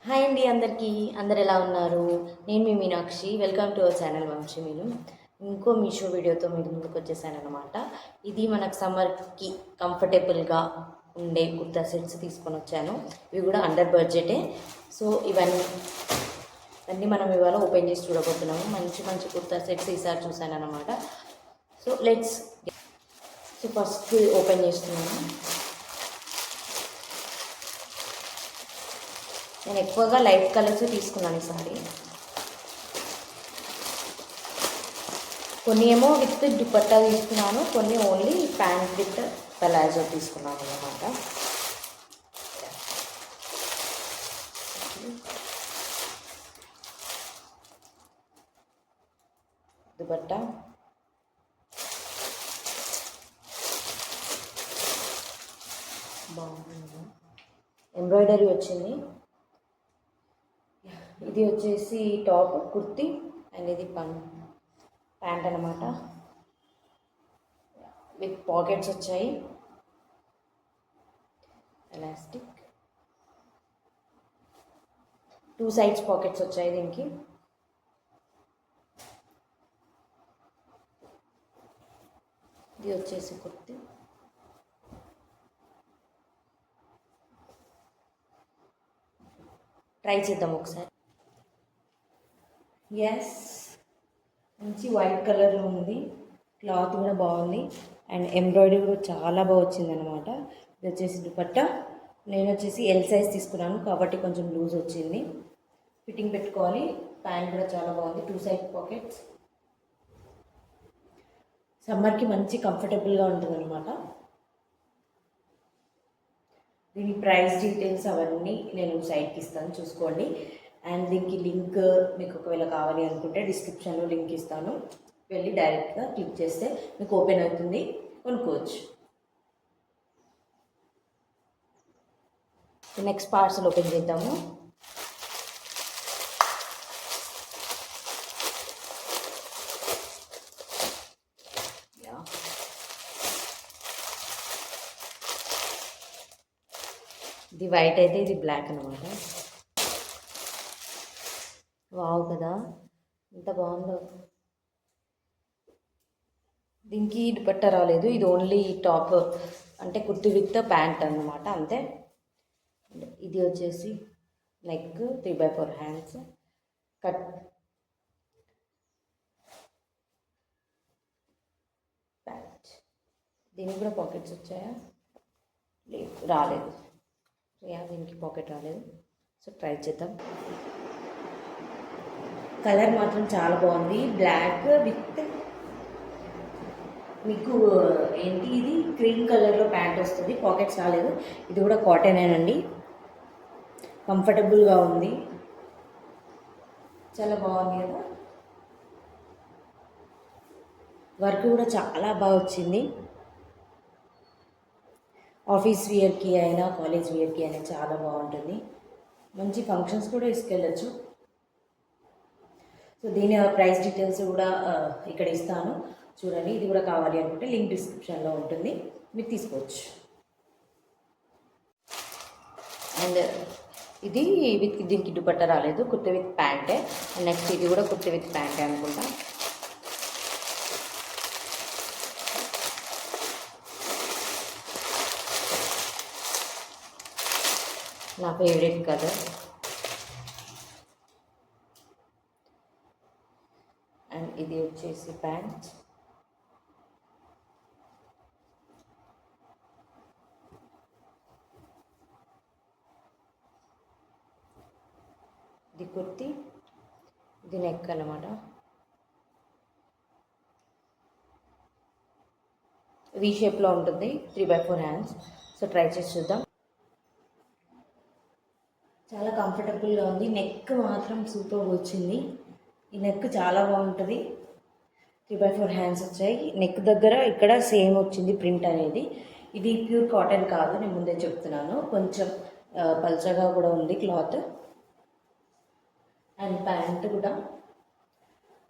Hi అండి అందరికీ. అందరు ఎలా ఉన్నారు? నేను మీ Meenakshi. Welcome to our channel Vamshi Meenu. ఇంకో మీషో వీడియోతో మీరు ముందుకు వచ్చేసాను అనమాట. ఇది మనకు సమ్మర్కి కంఫర్టబుల్గా ఉండే కుర్తా సెట్స్ తీసుకొని వచ్చాను. ఇవి కూడా అండర్ బడ్జెటే. సో ఇవన్నీ మనం ఇవాళ ఓపెన్ చేసి చూడబోతున్నాము. మంచి మంచి కుర్తా సెట్స్ ఈసారి చూసాను అనమాట. సో ఫస్ట్ ఓపెన్ చేస్తున్నాను. నేను ఎక్కువగా లైట్ కలర్స్ తీసుకున్నాను ఈసారి. కొన్ని ఏమో విత్ దుపట్టా తీసుకున్నాను, కొన్ని ఓన్లీ ప్యాంట్ విత్ పలాజో తీసుకున్నాను అన్నమాట. దుపట్టా బాగుంది, ఎంబ్రాయిడరీ వచ్చింది. ఇది వచ్చేసి టాప్ కుర్తీ అండ్ ఇది ప్యాంట్ అనమాట. విత్ పాకెట్స్ వచ్చాయి, ఎలాస్టిక్ 2 సైడ్స్ పాకెట్స్ వచ్చాయి దీనికి. ఇది వచ్చేసి కుర్తీ. ట్రై చేద్దాం ఒకసారి. ఎస్, మంచి వైట్ కలర్లో ఉంది. క్లాత్ కూడా బాగుంది అండ్ ఎంబ్రాయిడరీ కూడా చాలా బాగా వచ్చింది అనమాట. ఇది వచ్చేసి దుపట్టా. నేను వచ్చేసి ఎల్ సైజ్ తీసుకున్నాను కాబట్టి కొంచెం లూజ్ వచ్చింది. ఫిట్టింగ్ పెట్టుకోవాలి. ప్యాంట్ కూడా చాలా బాగుంది, 2 సైడ్ పాకెట్స్. సమ్మర్కి మంచి కంఫర్టబుల్గా ఉంటుంది అనమాట. దీని ప్రైస్ డీటెయిల్స్ అవన్నీ నేను సైట్కి ఇస్తాను, చూసుకోండి. అండ్ దీనికి లింక్ మీకు ఒకవేళ కావాలి అనుకుంటే డిస్క్రిప్షన్లో లింక్ ఇస్తాను. వెళ్ళి డైరెక్ట్గా క్లిక్ చేస్తే మీకు ఓపెన్ అవుతుంది, కొనుక్కోవచ్చు. నెక్స్ట్ పార్సల్ ఓపెన్ చేద్దాము. ఇది వైట్ అయితే ఇది బ్లాక్ అనమాట. వావ్ కదా, ఎంత బాగుందో. దీనికి దుపట్టా రాలేదు, ఇది ఓన్లీ టాప్ అంటే కుర్తి విత్ ప్యాంట్ అన్నమాట, అంతే. ఇది వచ్చేసి నెక్ 3/4 హ్యాండ్స్ కట్. ప్యాంట్ దీనికి కూడా పాకెట్స్ వచ్చాయా? లేదు, రాలేదు. దీనికి పాకెట్ రాలేదు. సో ట్రై చేద్దాం. కలర్ మాత్రం చాలా బాగుంది, బ్లాక్ విత్ మీకు ఏంటి ఇది క్రీమ్ కలర్లో ప్యాంట్ వస్తుంది. పాకెట్స్ రాలేదు. ఇది కూడా కాటనేనండి, కంఫర్టబుల్గా ఉంది, చాలా బాగుంది కదా. వర్క్ కూడా చాలా బాగా వచ్చింది. ఆఫీస్ వేర్కి అయినా కాలేజ్ వేర్కి అయినా చాలా బాగుంటుంది. మంచి ఫంక్షన్స్ కూడా తీసుకెళ్ళచ్చు. సో దీని ప్రైస్ డీటెయిల్స్ కూడా ఇక్కడ ఇస్తాను, చూడండి. ఇది కూడా కావాలి అనుకుంటే లింక్ డిస్క్రిప్షన్లో ఉంటుంది, మీరు తీసుకోవచ్చు. అండ్ ఇది దీనికి దుపట్టా రాలేదు, కుర్తి విత్ ప్యాంటే. నెక్స్ట్ ఇది కూడా కుర్తి విత్ ప్యాంటే అనుకుంటా. నా ఫేవరెట్ కలర్. అండ్ ఇది వచ్చేసి ప్యాంట్. ఇది కుర్తి, ఇది నెక్ అన్నమాట. వి షేప్లో ఉంటుంది, 3/4 హ్యాండ్స్. సో ట్రై చేసి చూద్దాం. చాలా కంఫర్టబుల్గా ఉంది. నెక్ మాత్రం సూపర్ వచ్చింది. ఈ నెక్ చాలా బాగుంటుంది. 3/4 హ్యాండ్స్ వచ్చాయి. నెక్ దగ్గర ఇక్కడ సేమ్ వచ్చింది ప్రింట్ అనేది. ఇది ప్యూర్ కాటన్ కాదు, నేను ముందే చెప్తున్నాను. కొంచెం పల్చగా కూడా ఉంది క్లాత్. అండ్ ప్యాంట్ కూడా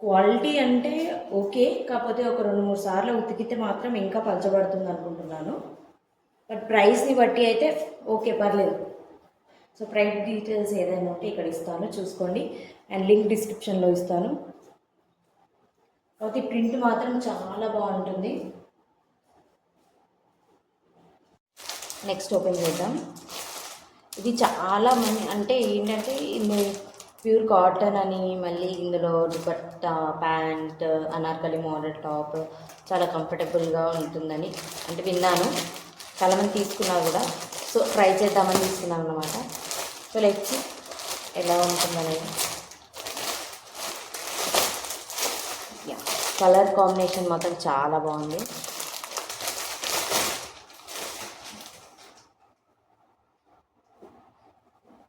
క్వాలిటీ అంటే ఓకే, కాకపోతే ఒక 2-3 సార్లు ఉతికితే మాత్రం ఇంకా పలచబడుతుంది అనుకుంటున్నాను. బట్ ప్రైస్ని బట్టి అయితే ఓకే, పర్లేదు. సో ప్రైస్ డీటెయిల్స్ ఏదైనా ఉంటే ఇక్కడ ఇస్తాను, చూసుకోండి. అండ్ లింక్ డిస్క్రిప్షన్లో ఇస్తాను. కాబట్టి ప్రింట్ మాత్రం చాలా బాగుంటుంది. నెక్స్ట్ ఓపెన్ చేద్దాం. ఇది చాలా మంది అంటే ఏంటంటే ప్యూర్ కాటన్ అని, మళ్ళీ ఇందులో dupatta, pant, Anarkali model top చాలా కంఫర్టబుల్గా ఉంటుందని అంటే విన్నాను. చాలామంది తీసుకున్నారు కూడా. సో ట్రై చేద్దామని తీసుకున్నాను అన్నమాట. సో లెట్స్ ఎలా ఉంటుందనేది. కలర్ కాంబినేషన్ మాత్రం చాలా బాగుంది.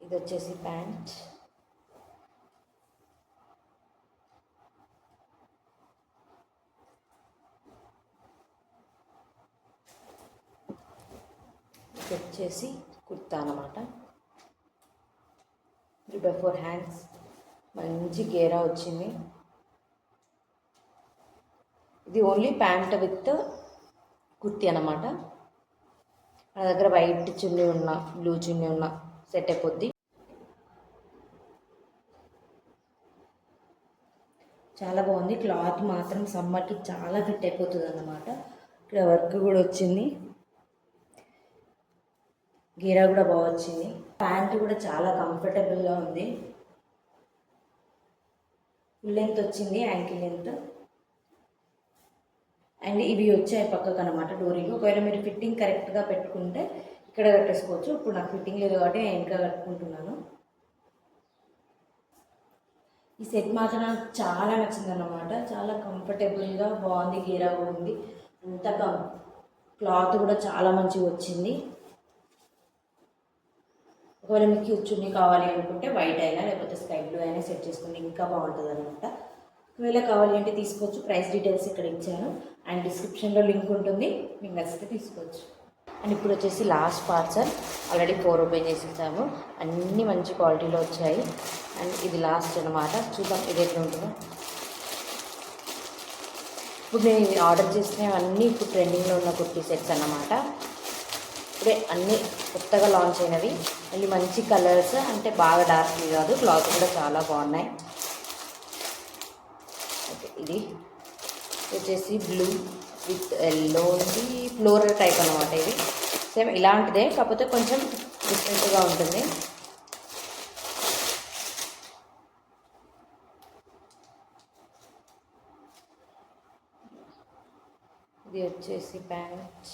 ఇది వచ్చేసి ప్యాంట్. ఇది వచ్చేసి కుర్తా అన్నమాట. 3/4 హ్యాండ్స్, మంచి గేరా వచ్చింది. ఇది ఓన్లీ ప్యాంట్ విత్ కుర్తీ అన్నమాట. నా దగ్గర వైట్ చున్నీ ఉన్న, బ్లూ చున్నీ ఉన్న సెట్ అయిపోద్ది. చాలా బాగుంది. క్లాత్ మాత్రం సమ్మర్కి చాలా ఫిట్ అయిపోతుంది అన్నమాట. ఇక్కడ వర్క్ కూడా వచ్చింది, గీరా కూడా బాగా వచ్చింది. ప్యాంట్ కూడా చాలా కంఫర్టబుల్గా ఉంది. ఫుల్ లెంత్ వచ్చింది, యాంకిల్ లెంత్. అండ్ ఇవి వచ్చాయి పక్కకు అనమాట డోరింగ్. ఒకవేళ మీరు ఫిట్టింగ్ కరెక్ట్గా పెట్టుకుంటే ఇక్కడ కట్టేసుకోవచ్చు. ఇప్పుడు నాకు ఫిట్టింగ్ లేదు కాబట్టి నేను ఇంకా కట్టుకుంటున్నాను. ఈ సెట్ మాత్రం నాకు చాలా నచ్చింది అన్నమాట. చాలా కంఫర్టబుల్గా బాగుంది, గీరా కూడా ఉంది. అంత క్లాత్ కూడా చాలా మంచిగా వచ్చింది. ఒకవేళ మీకు చున్నీ కావాలి అనుకుంటే వైట్ అయినా లేకపోతే స్కై బ్లూ అయినా సెట్ చేసుకుంటే ఇంకా బాగుంటుంది అనమాట. ఒకవేళ కావాలి అంటే తీసుకోవచ్చు. ప్రైస్ డీటెయిల్స్ ఇక్కడ ఇచ్చాను అండ్ డిస్క్రిప్షన్లో లింక్ ఉంటుంది, మీకు నచ్చితే తీసుకోవచ్చు. అండ్ ఇప్పుడు వచ్చేసి లాస్ట్ పార్సల్. ఆల్రెడీ 4 ఓపెన్ చేసి ఇచ్చాము, అన్నీ మంచి క్వాలిటీలో వచ్చాయి. అండ్ ఇది లాస్ట్ అనమాట. చూద్దాం ఇది ఎట్లా ఉంటుందో. ఇప్పుడు నేను ఆర్డర్ చేసినవన్నీ ఇప్పుడు ట్రెండింగ్లో ఉన్న కుర్తీ సెట్స్ అన్నమాట. ఇప్పుడే అన్నీ కొత్తగా లాంచ్ అయినవి. మళ్ళీ మంచి కలర్స్, అంటే బాగా డార్క్వి కాదు, క్లాత్ కూడా చాలా బాగున్నాయి. ఓకే, ఇది వచ్చేసి బ్లూ విత్ ఎల్లో ఉంది, ఫ్లోరల్ టైప్ అనమాట. ఇది సేమ్ ఇలాంటిదే, కాకపోతే కొంచెం డిఫరెంట్గా ఉంటుంది. ఇది వచ్చేసి ప్యాంట్,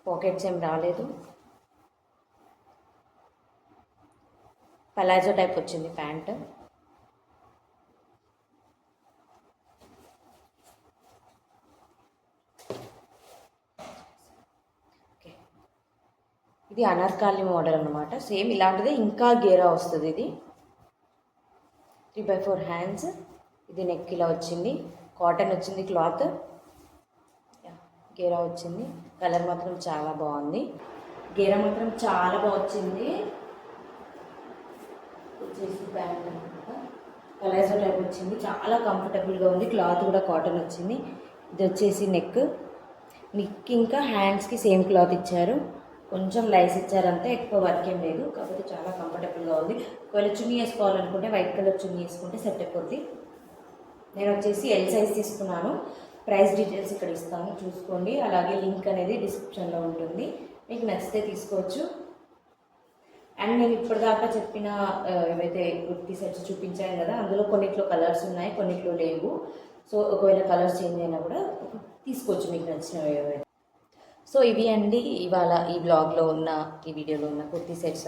పాకెట్స్ ఏం రాలేదు, పలాజో టైప్ వచ్చింది ప్యాంట్. ఓకే, ఇది అనార్కాలి మోడల్ అనమాట. సేమ్ ఇలాంటిదే, ఇంకా గేరా వస్తుంది. ఇది 3/4 హ్యాండ్స్. ఇది నెక్ ఇలా వచ్చింది, కాటన్ వచ్చింది క్లాత్, గేరా వచ్చింది. కలర్ మాత్రం చాలా బాగుంది, గేరా మాత్రం చాలా బాగా వచ్చింది. వచ్చేసి ప్యాంట్ అనమాట, కలర్స్ టైప్ వచ్చింది, చాలా కంఫర్టబుల్గా ఉంది. క్లాత్ కూడా కాటన్ వచ్చింది. ఇది వచ్చేసి నెక్ ఇంకా హ్యాండ్స్కి సేమ్ క్లాత్ ఇచ్చారు, కొంచెం లైస్ ఇచ్చారంటే, ఎక్కువ వర్క్ ఏం లేదు. కాకపోతే చాలా కంఫర్టబుల్గా ఉంది. ఒకవేళ చున్నీ వేసుకోవాలనుకుంటే వైట్ కలర్ చున్నీ వేసుకుంటే సెట్ అయిపోద్ది. నేను వచ్చేసి ఎల్ సైజ్ తీసుకున్నాను. ప్రైస్ డీటెయిల్స్ ఇక్కడ ఇస్తాను, చూసుకోండి. అలాగే లింక్ అనేది డిస్క్రిప్షన్లో ఉంటుంది, మీకు నచ్చితే తీసుకోవచ్చు. అండ్ నేను ఇప్పటిదాకా చెప్పిన ఏవైతే కుర్తీ సెట్స్ చూపించాను కదా, అందులో కొన్నిట్లో కలర్స్ ఉన్నాయి, కొన్నిట్లో లేవు. సో ఒకవేళ కలర్స్ చేంజ్ అయినా కూడా తీసుకోవచ్చు మీకు నచ్చినవి ఏవైనా. సో ఇవి అండి ఇవాళ ఈ బ్లాగ్లో ఉన్న, ఈ వీడియోలో ఉన్న కుర్తీ సెట్స్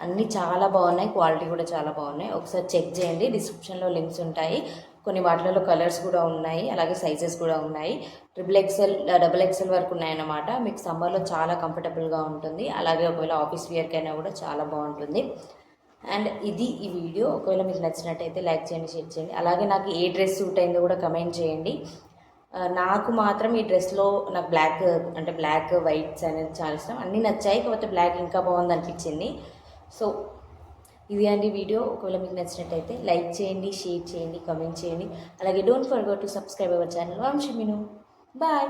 అన్నీ చాలా బాగున్నాయి, క్వాలిటీ కూడా చాలా బాగున్నాయి. ఒకసారి చెక్ చేయండి, డిస్క్రిప్షన్లో లింక్స్ ఉంటాయి. కొన్ని వాటిలలో కలర్స్ కూడా ఉన్నాయి, అలాగే సైజెస్ కూడా ఉన్నాయి. XXL, XXL వరకు ఉన్నాయన్నమాట. మీకు సమ్మర్లో చాలా కంఫర్టబుల్గా ఉంటుంది. అలాగే ఒకవేళ ఆఫీస్ వేర్కైనా కూడా చాలా బాగుంటుంది. అండ్ ఇది ఈ వీడియో. ఒకవేళ మీకు నచ్చినట్టయితే లైక్ చేయండి, షేర్ చేయండి. అలాగే నాకు ఏ డ్రెస్ సూట్ అయిందో కూడా కమెంట్ చేయండి. నాకు మాత్రం ఈ డ్రెస్లో నాకు బ్లాక్ వైట్స్ అనేది చాలా ఇష్టం. అన్నీ నచ్చాయి, కాకపోతే బ్లాక్ ఇంకా బాగుంది అనిపించింది. సో ఇది అండి వీడియో. ఒకవేళ మీకు నచ్చినట్టయితే లైక్ చేయండి, షేర్ చేయండి, కమెంట్ చేయండి. అలాగే don't forget to subscribe our channel Vamshi Meenu. Bye.